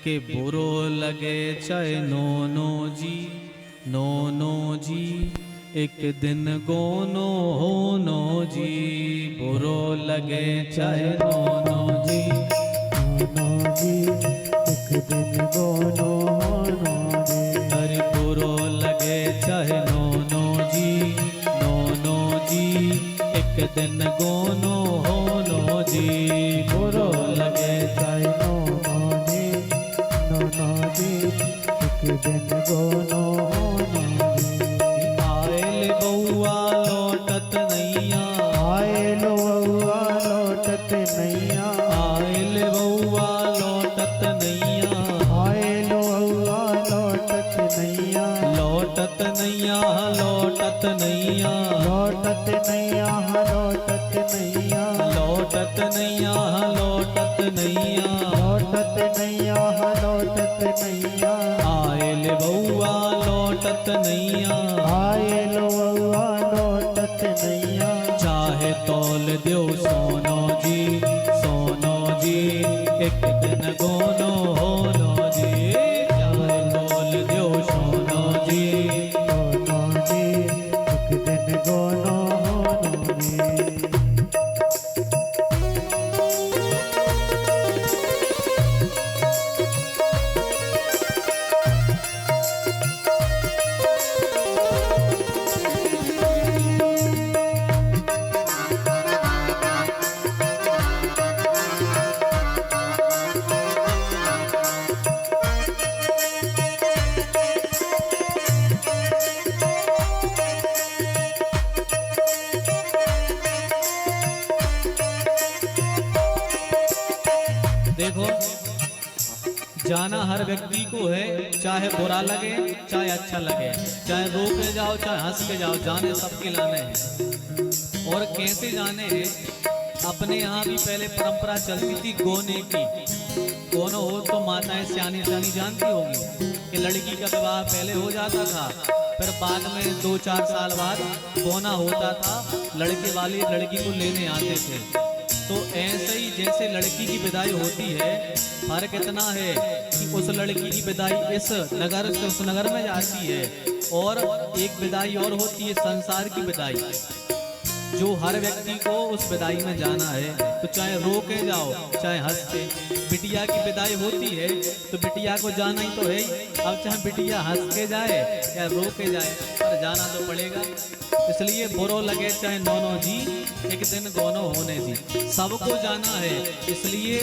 के बुरो लगे चाहे नोनो जी एक दिन गोनो होनो जी। बुरो लगे चाहे नोनो जी एक दिन गोनो होनो जी। अरे बुरो लगे चाहे नोनो जी एक दिन गोनो होनो जी। बुरो लगे चाहे नोनो जी एक दिन गोनो होनो जी। आयल बउआ लौटत नैया आयल बउआ लौटत नैया आयल बउआ लौटत नैया आयल बउआ लौटत नैया लौटत नैया लौटत नैया लौटत नैया लौटत नैया लौटत नैया लौटत नैया लौटत नैया लौटत नैया आयल बउआ लौटत नैया आयल बउआ लौटत नैया। चाहे तौल दो सोनो जी एक दिन गोनो होनो जी। चाहे तौल दो सोनो जी एक दिन गोनो होनो जी। देखो जाना हर व्यक्ति को है, चाहे बुरा लगे चाहे अच्छा लगे, चाहे रो के जाओ चाहे हंस के जाओ, जाने सबके लाने हैं। और कैसे जाने हैं? अपने यहाँ भी पहले परंपरा चलती थी गोने की। गोनो हो तो माताएं सियानी जानती होगी कि लड़की का विवाह पहले हो जाता था, फिर बाद में 2-4 साल बाद गोना होता था, लड़के वाले लड़की को लेने आते थे। तो ऐसे ही जैसे लड़की की विदाई होती है, फर्क इतना है कि उस लड़की की विदाई इस नगर से उस नगर में जाती है, और एक विदाई और होती है संसार की विदाई, जो हर व्यक्ति को उस विदाई में जाना है। तो चाहे रो के जाओ चाहे हंस के। बिटिया की विदाई होती है तो बिटिया को जाना ही तो है ही। अब चाहे बिटिया हंस के जाए या रो के जाए, पर जाना तो पड़ेगा। इसलिए बुरो लगे चाहे नोनो जी एक दिन गोनो होने जी। सबको जाना है, इसलिए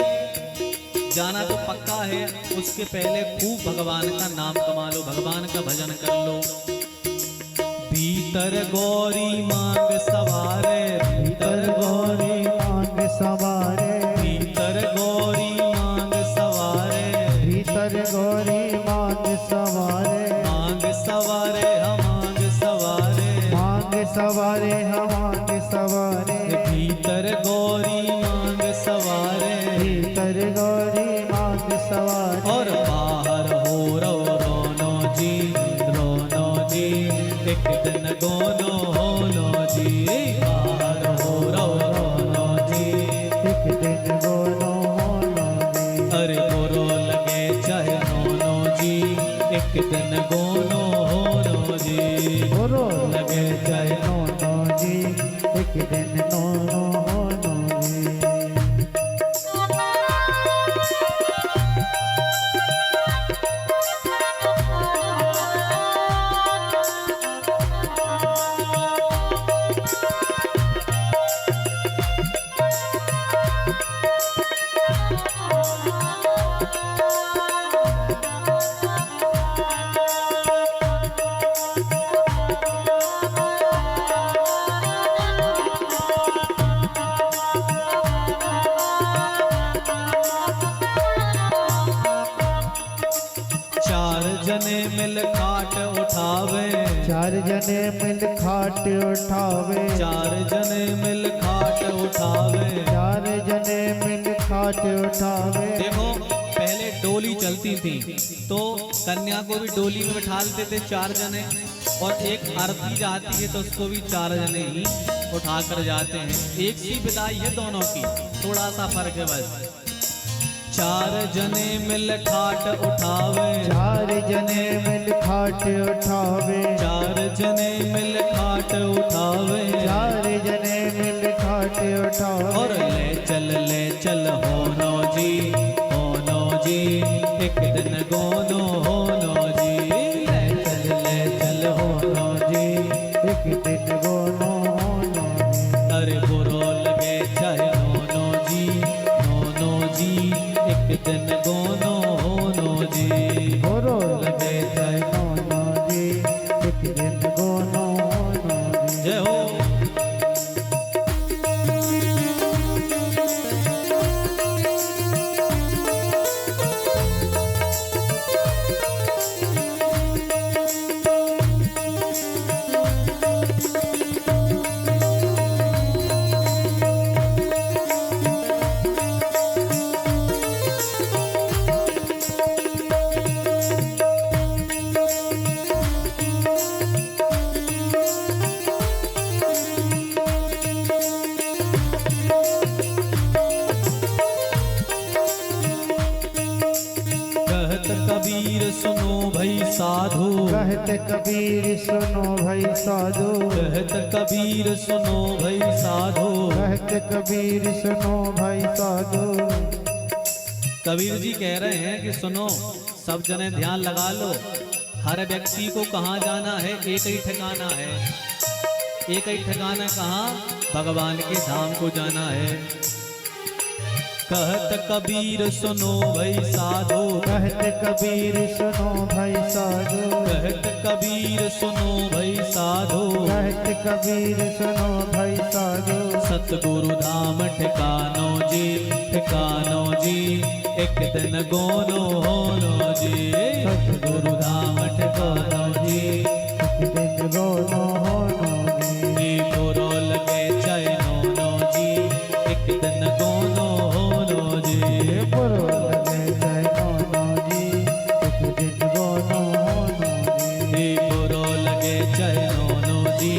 जाना तो पक्का है। उसके पहले खूब भगवान का नाम कमा लो, भगवान का भजन कर लो। भीतर गौरी मांग सवारे, भीतर गौरी मांग सवारे, भीतर गौरी मांग सवारे, भीतर गौरी मांग सवारे, मांग सवारे हम मांग सवारे, मांग सवारे हम मांग सवारे, भीतर गौरी मांग सवारे, भीतर गौरी मांग सवारे। और बाहर हो रोनो जी एक दिन गोनो होनो जी। बाहर हो रोनो जी एक दिन गोनो होनो जी। अरे बुरो लगे चाहे नोनो जी एक दिन गोनो होनो जी। बुरो लगे चाहे नोनो जी एक दिन नोनो होनो जी। चार जने मिल खाट उठावे, चार जने मिल खाट उठावे, चार जने मिल खाट उठावे, चार जने मिल खाट उठावे। देखो पहले डोली चलती थी तो कन्या को भी डोली में बिठा लेते थे 4 जने, और एक आरती जाती है तो उसको भी 4 जने ही उठा कर जाते हैं। एक सी विदाई है दोनों की, थोड़ा सा फर्क है बस। चार जने मिल ठाट उठावे, चार जने मिल खाट उठावे, चार जने मिल ठाट उठावे, चार जने मिल खाट उठावे। और ले चल होनो जी एक दिन गोनो होनो जी, ले चल होनो जी एक दिन गोनो होनो जी। अरे बुरो लगे चाहे नोनो जी एक दिन गोनो होनो जी। बुरो लगे चाहे नोनो जी एक दिन गोनो होनो जी। जय हो। कहत कबीर सुनो भई साधु, कहत कबीर सुनो भाई साधु, कहत कबीर सुनो भई साधु। कहत कबीर सुनो भाई साधु। कबीर जी कह रहे हैं कि सुनो, सब जने ध्यान लगा लो, हर व्यक्ति को कहाँ जाना है, एक ही ठिकाना है। एक ही ठिकाना कहाँ? भगवान के धाम को जाना है। कहत कबीर सुनो भई साधु, कहत कबीर सुनो भाई साधु, कहत कबीर सुनो भई साधु। कहत कबीर सुनो भाई साधु। सतगुरु धाम ठिकानो जी एक दिन गोनो होनो जी। सतगुरु धाम ठिकानो जी एक दिन गोनो होनो जी। जी बुरो लगे चाहे नोनो जी एक दिन गोनो होनो जी। बुरो लगे चाहे नोनो जी एक दिन गोनो होनो जी। जी बुरो लगे चाहे नोनो जी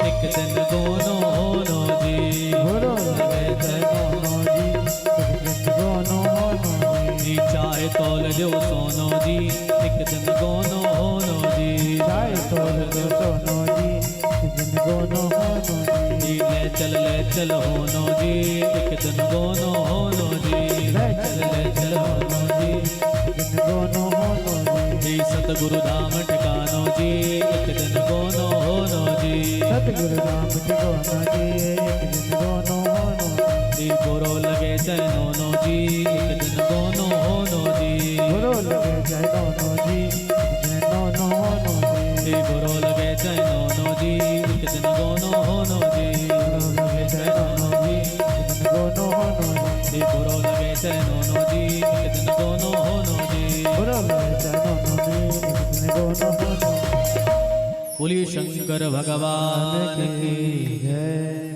एक दिन गोनो होनो जी। बुरो लगे चाहे नोनो जी एक दिन गोनो होनो जी। जी चाहे तौल जो सोनो जी एक दिन गोनो होनो जी। चाहे तोल दो सोनो जी एक दिन गोनो होनो जी। जी ले चल होनो जी एक दिन गोनो होनो जी। ले चल होनो जी एक दिन गोनो होनो जी। जी सतगुरु धाम ठिकानो जी एक दिन गोनो होनो जी। सतगुरु नाम ठिकाना जी एक दिन गोनो होनो जी। जी बुरो लगे चाहे नोनो जी एक दिन गोनो होनो जी। बुरो लगे चाहे नोनो जी एक दिन गोनो होनो जी। जी बुरो लगे चाहे नोनो जी एक दिन गोनो होनो जी। बुरो लगे चाहे नोनो जी एक दिन गोनो होनो जी। जी बुरो लगे चाहे नोनो जी एक दिन गोनो होनो जी। बुरो लगे चाहे नोनो जी एक दिन गोनो होनो जी। बोलिए शंकर भगवान की। जय।